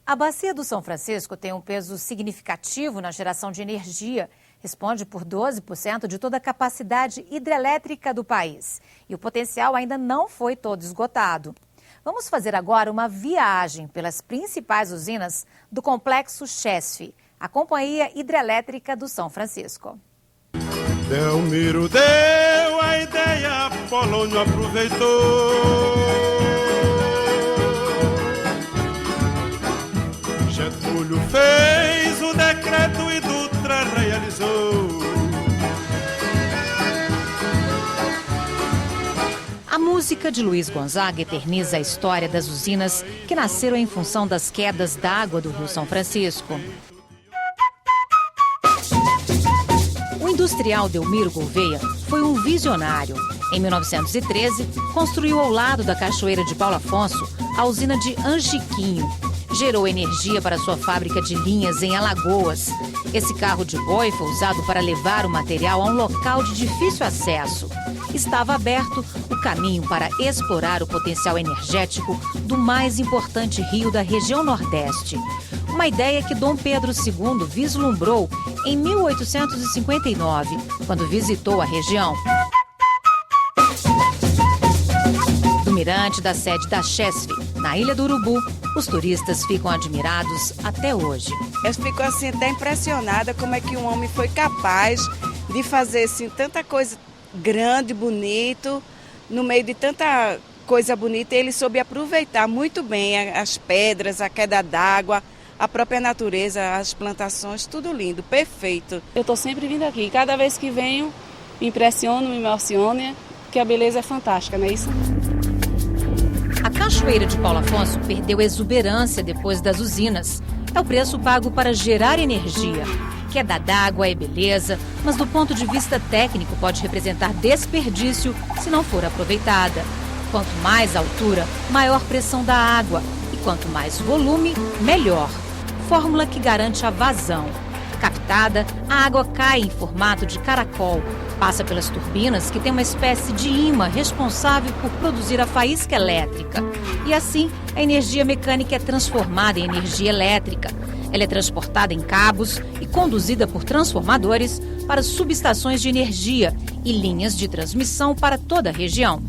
A Bacia do São Francisco tem um peso significativo na geração de energia. Responde por 12% de toda a capacidade hidrelétrica do país. E o potencial ainda não foi todo esgotado. Vamos fazer agora uma viagem pelas principais usinas do complexo Chesf, a Companhia Hidrelétrica do São Francisco. Delmiro deu a ideia, Polônio aproveitou. Getúlio fez o decreto e Dutra realizou. A música de Luiz Gonzaga eterniza a história das usinas que nasceram em função das quedas d'água do Rio São Francisco. O industrial Delmiro Gouveia foi um visionário. Em 1913, construiu ao lado da Cachoeira de Paulo Afonso a usina de Angiquinho. Gerou energia para sua fábrica de linhas em Alagoas. Esse carro de boi foi usado para levar o material a um local de difícil acesso. Estava aberto o caminho para explorar o potencial energético do mais importante rio da região Nordeste. Uma ideia que Dom Pedro II vislumbrou em 1859, quando visitou a região. Do mirante da sede da Chesf, na Ilha do Urubu, os turistas ficam admirados até hoje. Eu fico assim até impressionada como é que um homem foi capaz de fazer assim, tanta coisa grande, bonito, no meio de tanta coisa bonita, ele soube aproveitar muito bem as pedras, a queda d'água, a própria natureza, as plantações, tudo lindo, perfeito. Eu estou sempre vindo aqui, cada vez que venho me impressiono, me emociona, que a beleza é fantástica, não é isso? A Cachoeira de Paulo Afonso perdeu exuberância depois das usinas. É o preço pago para gerar energia. Queda d'água é beleza, mas do ponto de vista técnico pode representar desperdício se não for aproveitada. Quanto mais altura, maior pressão da água. E quanto mais volume, melhor. Fórmula que garante a vazão. Captada, a água cai em formato de caracol. Passa pelas turbinas, que tem uma espécie de ímã responsável por produzir a faísca elétrica. E assim, a energia mecânica é transformada em energia elétrica. Ela é transportada em cabos e conduzida por transformadores para subestações de energia e linhas de transmissão para toda a região.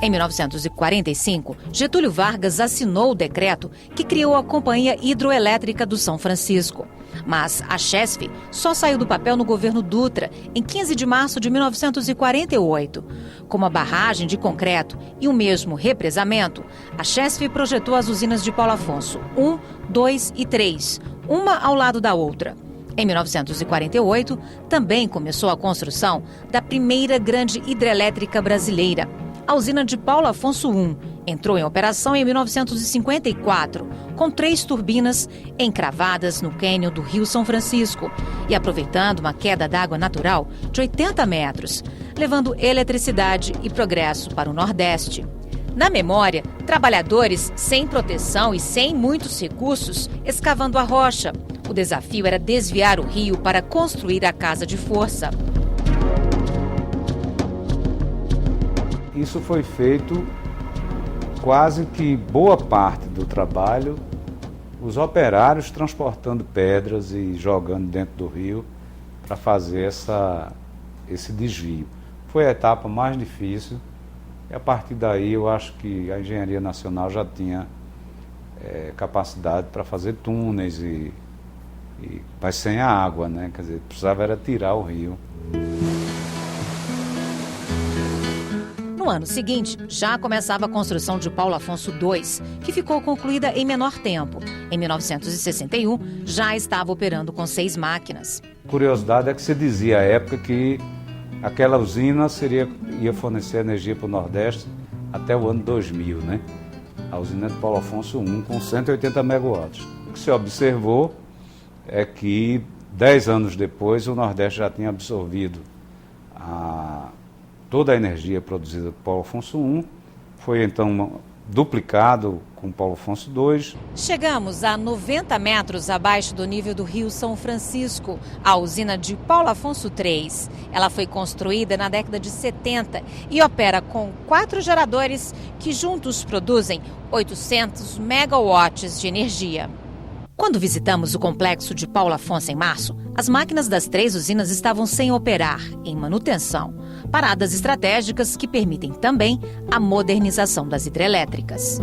Em 1945, Getúlio Vargas assinou o decreto que criou a Companhia Hidroelétrica do São Francisco. Mas a Chesf só saiu do papel no governo Dutra, em 15 de março de 1948. Com uma barragem de concreto e o mesmo represamento, a Chesf projetou as usinas de Paulo Afonso 1, 2 e 3, uma ao lado da outra. Em 1948, também começou a construção da primeira grande hidrelétrica brasileira, a usina de Paulo Afonso I. Entrou em operação em 1954, com 3 turbinas encravadas no cânion do Rio São Francisco e aproveitando uma queda d'água natural de 80 metros, levando eletricidade e progresso para o Nordeste. Na memória, trabalhadores sem proteção e sem muitos recursos escavando a rocha. O desafio era desviar o rio para construir a casa de força. Isso foi feito quase que boa parte do trabalho, os operários transportando pedras e jogando dentro do rio para fazer esse desvio. Foi a etapa mais difícil e a partir daí eu acho que a Engenharia Nacional já tinha capacidade para fazer túneis, mas sem a água, né? Quer dizer, precisava era tirar o rio. No ano seguinte, já começava a construção de Paulo Afonso II, que ficou concluída em menor tempo. Em 1961, já estava operando com 6 máquinas. Curiosidade é que se dizia à época que aquela usina ia fornecer energia para o Nordeste até o ano 2000, né? A usina de Paulo Afonso I, com 180 megawatts. O que se observou é que 10 anos depois o Nordeste já tinha absorvido toda a energia produzida por Paulo Afonso I. Foi então duplicado com Paulo Afonso II. Chegamos a 90 metros abaixo do nível do Rio São Francisco, a usina de Paulo Afonso III. Ela foi construída na década de 70 e opera com 4 geradores que juntos produzem 800 megawatts de energia. Quando visitamos o complexo de Paulo Afonso em março, as máquinas das 3 usinas estavam sem operar, em manutenção. Paradas estratégicas que permitem também a modernização das hidrelétricas.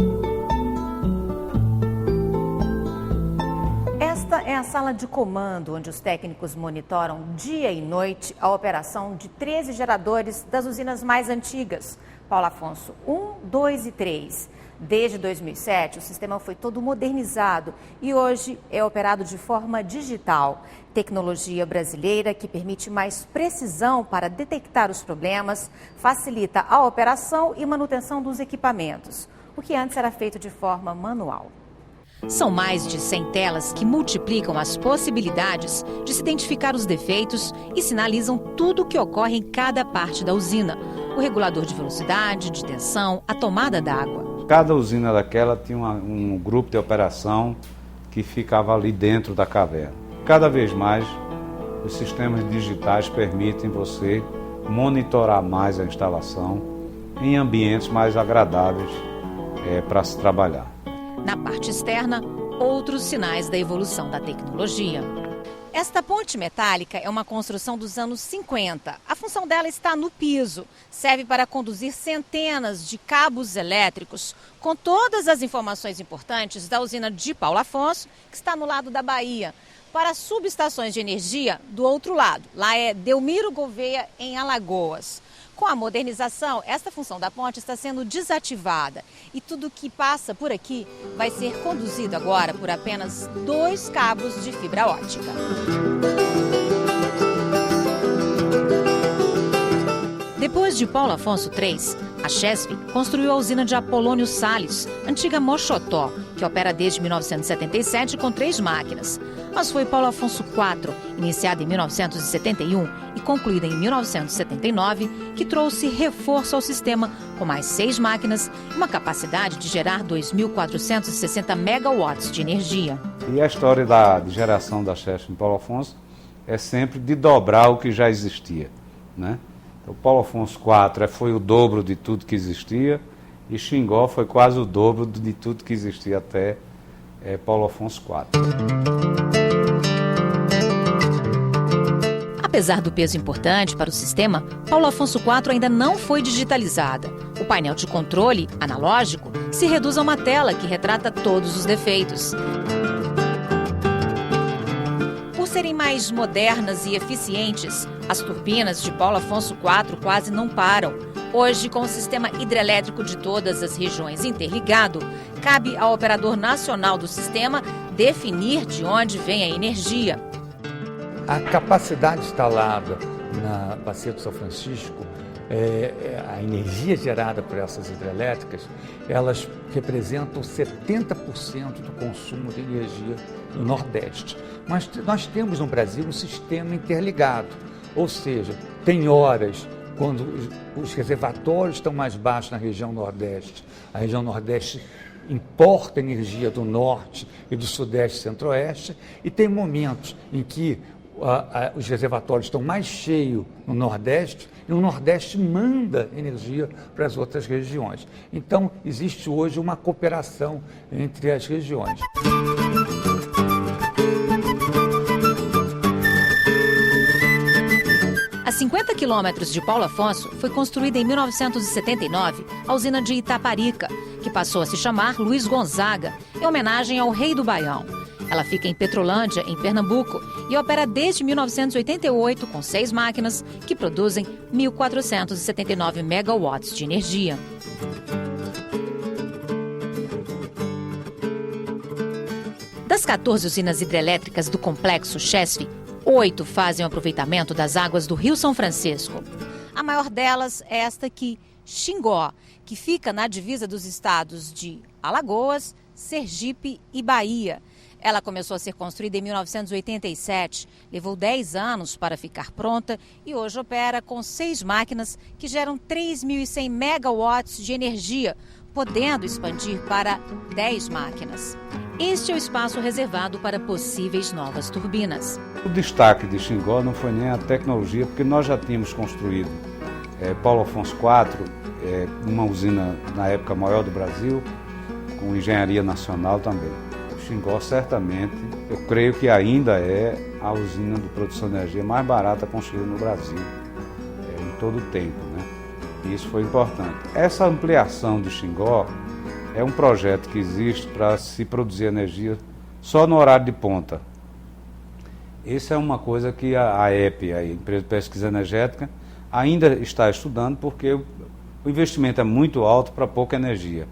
Esta é a sala de comando, onde os técnicos monitoram dia e noite a operação de 13 geradores das usinas mais antigas, Paulo Afonso I, II e III. Desde 2007, o sistema foi todo modernizado e hoje é operado de forma digital. Tecnologia brasileira que permite mais precisão para detectar os problemas, facilita a operação e manutenção dos equipamentos, o que antes era feito de forma manual. São mais de 100 telas que multiplicam as possibilidades de se identificar os defeitos e sinalizam tudo o que ocorre em cada parte da usina. O regulador de velocidade, de tensão, a tomada d'água. Cada usina daquela tinha um grupo de operação que ficava ali dentro da caverna. Cada vez mais, os sistemas digitais permitem você monitorar mais a instalação em ambientes mais agradáveis para se trabalhar. Na parte externa, outros sinais da evolução da tecnologia. Esta ponte metálica é uma construção dos anos 50. A função dela está no piso. Serve para conduzir centenas de cabos elétricos com todas as informações importantes da usina de Paulo Afonso, que está no lado da Bahia, para subestações de energia do outro lado. Lá é Delmiro Gouveia, em Alagoas. Com a modernização, esta função da ponte está sendo desativada e tudo que passa por aqui vai ser conduzido agora por apenas 2 cabos de fibra óptica. Depois de Paulo Afonso III, a Chesf construiu a usina de Apolônio Salles, antiga Mochotó, que opera desde 1977 com 3 máquinas. Mas foi Paulo Afonso IV, iniciada em 1971 e concluída em 1979, que trouxe reforço ao sistema com mais 6 máquinas e uma capacidade de gerar 2.460 megawatts de energia. E a história de geração da Chesf em Paulo Afonso é sempre de dobrar o que já existia, né? Então, Paulo Afonso IV foi o dobro de tudo que existia e Xingó foi quase o dobro de tudo que existia até Paulo Afonso IV. Apesar do peso importante para o sistema, Paulo Afonso IV ainda não foi digitalizada. O painel de controle, analógico, se reduz a uma tela que retrata todos os defeitos. Por serem mais modernas e eficientes, as turbinas de Paulo Afonso IV quase não param. Hoje, com o sistema hidrelétrico de todas as regiões interligado, cabe ao operador nacional do sistema definir de onde vem a energia. A capacidade instalada na Bacia do São Francisco, a energia gerada por essas hidrelétricas, elas representam 70% do consumo de energia no Nordeste. Mas nós temos no Brasil um sistema interligado, ou seja, tem horas quando os reservatórios estão mais baixos na região Nordeste. A região Nordeste importa energia do Norte e do Sudeste e Centro-Oeste, e tem momentos em que os reservatórios estão mais cheios no Nordeste e o Nordeste manda energia para as outras regiões. Então, existe hoje uma cooperação entre as regiões. A 50 quilômetros de Paulo Afonso foi construída em 1979 a usina de Itaparica, que passou a se chamar Luiz Gonzaga, em homenagem ao rei do Baião. Ela fica em Petrolândia, em Pernambuco, e opera desde 1988 com 6 máquinas que produzem 1.479 megawatts de energia. Das 14 usinas hidrelétricas do complexo Chesf, 8 fazem o aproveitamento das águas do Rio São Francisco. A maior delas é esta aqui, Xingó, que fica na divisa dos estados de Alagoas, Sergipe e Bahia. Ela começou a ser construída em 1987, levou 10 anos para ficar pronta e hoje opera com 6 máquinas que geram 3.100 megawatts de energia podendo expandir para 10 máquinas. Este é o espaço reservado para possíveis novas turbinas. O destaque de Xingó não foi nem a tecnologia, porque nós já tínhamos construído Paulo Afonso IV, uma usina na época maior do Brasil, com engenharia nacional também. Xingó certamente, eu creio que ainda é a usina de produção de energia mais barata construída no Brasil, em todo o tempo, né? E isso foi importante. Essa ampliação de Xingó é um projeto que existe para se produzir energia só no horário de ponta. Isso é uma coisa que a EPE, a Empresa de Pesquisa Energética, ainda está estudando, porque o investimento é muito alto para pouca energia.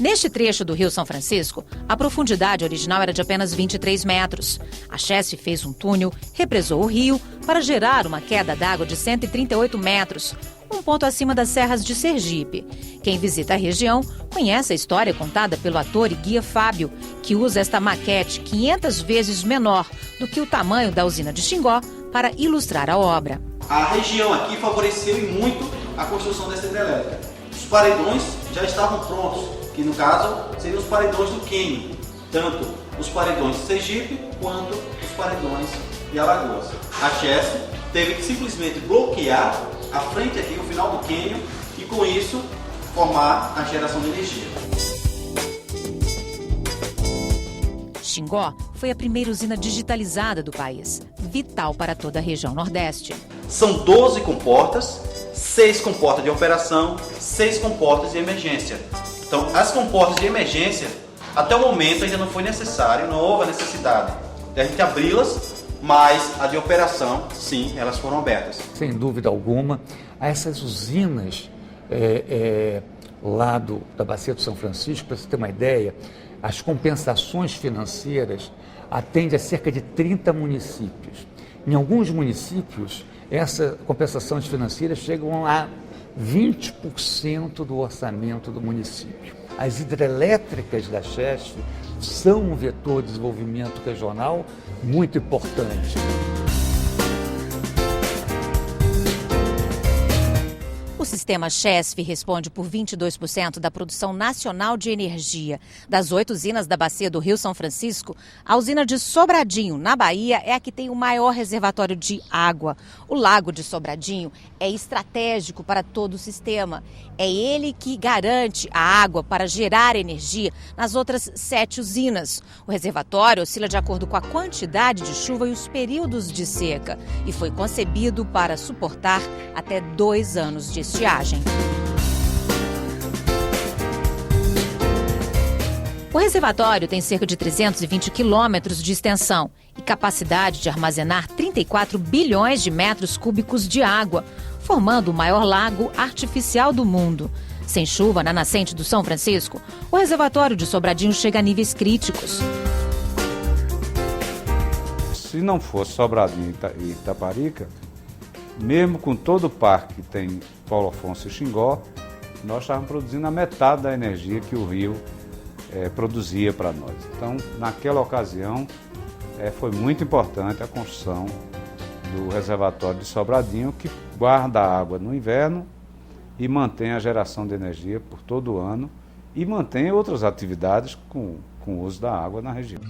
Neste trecho do Rio São Francisco, a profundidade original era de apenas 23 metros. A Chesf fez um túnel, represou o rio para gerar uma queda d'água de 138 metros, um ponto acima das serras de Sergipe. Quem visita a região conhece a história contada pelo ator e guia Fábio, que usa esta maquete 500 vezes menor do que o tamanho da usina de Xingó para ilustrar a obra. A região aqui favoreceu e muito a construção dessa hidrelétrica. Os paredões já estavam prontos, que no caso seriam os paredões do Quênia, tanto os paredões de Sergipe quanto os paredões de Alagoas. A Chesf teve que simplesmente bloquear a frente aqui, o final do cânion, e com isso formar a geração de energia. Xingó foi a primeira usina digitalizada do país, vital para toda a região Nordeste. São 12 comportas, 6 comportas de operação, 6 comportas de emergência. Então, as comportas de emergência, até o momento ainda não foi necessário, não houve a necessidade de a gente abri-las, mas a de operação, sim, elas foram abertas. Sem dúvida alguma, essas usinas lá da Bacia do São Francisco, para você ter uma ideia, as compensações financeiras atendem a cerca de 30 municípios. Em alguns municípios, essas compensações financeiras chegam a 20% do orçamento do município. As hidrelétricas da Chesf são um vetor de desenvolvimento regional muito importante. O sistema Chesf responde por 22% da produção nacional de energia. Das 8 usinas da Bacia do Rio São Francisco, a usina de Sobradinho, na Bahia, é a que tem o maior reservatório de água. O Lago de Sobradinho é estratégico para todo o sistema. É ele que garante a água para gerar energia nas outras 7 usinas. O reservatório oscila de acordo com a quantidade de chuva e os períodos de seca e foi concebido para suportar até 2 anos de estiagem. O reservatório tem cerca de 320 quilômetros de extensão e capacidade de armazenar 34 bilhões de metros cúbicos de água, formando o maior lago artificial do mundo. Sem chuva na nascente do São Francisco, o reservatório de Sobradinho chega a níveis críticos. Se não fosse Sobradinho e Itaparica, mesmo com todo o parque que tem Paulo Afonso e Xingó, nós estávamos produzindo a metade da energia que o rio produzia para nós. Então, naquela ocasião, foi muito importante a construção do reservatório de Sobradinho, que guarda a água no inverno e mantém a geração de energia por todo o ano e mantém outras atividades com o uso da água na região.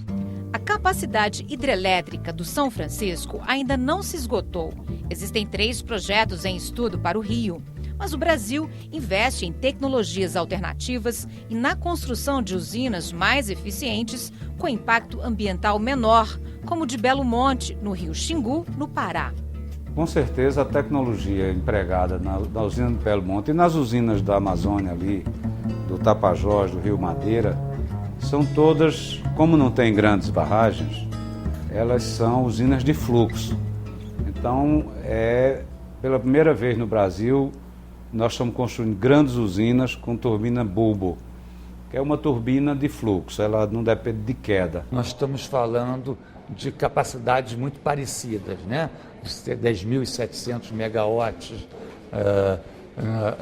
A capacidade hidrelétrica do São Francisco ainda não se esgotou. Existem 3 projetos em estudo para o rio. Mas o Brasil investe em tecnologias alternativas e na construção de usinas mais eficientes com impacto ambiental menor, como o de Belo Monte, no Rio Xingu, no Pará. Com certeza a tecnologia empregada na usina de Belo Monte e nas usinas da Amazônia ali, do Tapajós, do Rio Madeira, são todas, como não tem grandes barragens, elas são usinas de fluxo. Então, pela primeira vez no Brasil, nós estamos construindo grandes usinas com turbina bulbo, que é uma turbina de fluxo, ela não depende de queda. Nós estamos falando de capacidades muito parecidas, né? 10.700 megawatts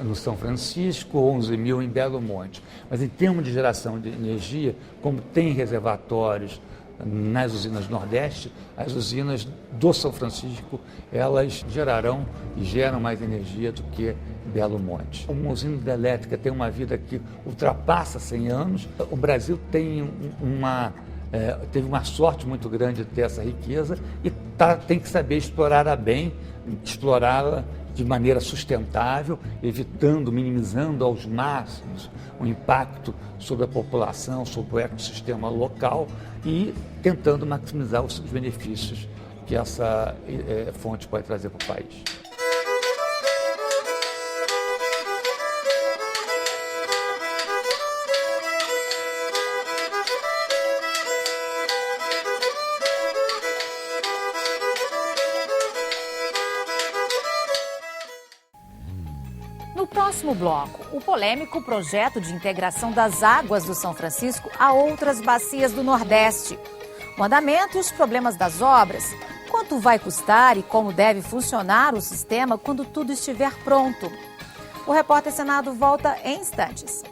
no São Francisco, 11.000 em Belo Monte. Mas em termos de geração de energia, como tem reservatórios nas usinas Nordeste, as usinas do São Francisco, elas gerarão e geram mais energia do que Belo Monte. Uma usina hidrelétrica tem uma vida que ultrapassa 100 anos. O Brasil teve uma sorte muito grande de ter essa riqueza e tem que saber explorá-la bem, explorá-la de maneira sustentável, minimizando aos máximos o impacto sobre a população, sobre o ecossistema local e tentando maximizar os benefícios que essa fonte pode trazer para o país. No próximo bloco, o polêmico projeto de integração das águas do São Francisco a outras bacias do Nordeste. O andamento e os problemas das obras, quanto vai custar e como deve funcionar o sistema quando tudo estiver pronto. O Repórter Senado volta em instantes.